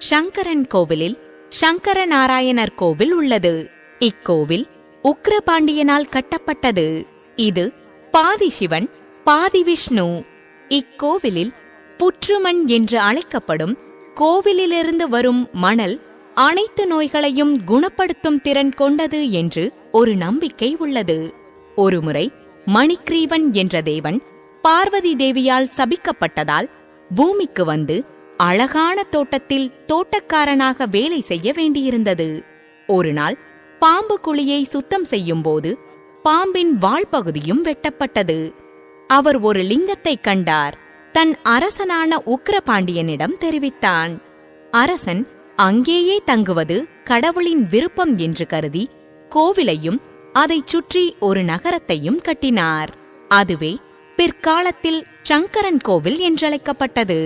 சங்கரன் கோவிலில் சங்கரநாராயணர் கோவில் உள்ளது. இக்கோவில் உக்கிரபாண்டியனால் கட்டப்பட்டது. இது பாதி சிவன் பாதி விஷ்ணு. இக்கோவிலில் புற்றுமண் என்று அழைக்கப்படும் கோவிலிலிருந்து வரும் மணல் அனைத்து நோய்களையும் குணப்படுத்தும் திறன் கொண்டது என்று ஒரு நம்பிக்கை உள்ளது. ஒருமுறை மணிக்ரீவன் என்ற தேவன் பார்வதி தேவியால் சபிக்கப்பட்டதால் பூமிக்கு வந்து அழகான தோட்டத்தில் தோட்டக்காரனாக வேலை செய்ய வேண்டியிருந்தது. ஒருநாள் பாம்பு குழியை சுத்தம் செய்யும் போது பாம்பின் வால்பகுதியும் வெட்டப்பட்டது. அவர் ஒரு லிங்கத்தை கண்டார். தன் அரசனான உக்கிரபாண்டியனிடம் தெரிவித்தான். அரசன் அங்கேயே தங்குவது கடவுளின் விருப்பம் என்று கருதி கோவிலையும் அதைச் சுற்றி ஒரு நகரத்தையும் கட்டினார். அதுவே பிற்காலத்தில் சங்கரன் கோவில் என்றழைக்கப்பட்டது.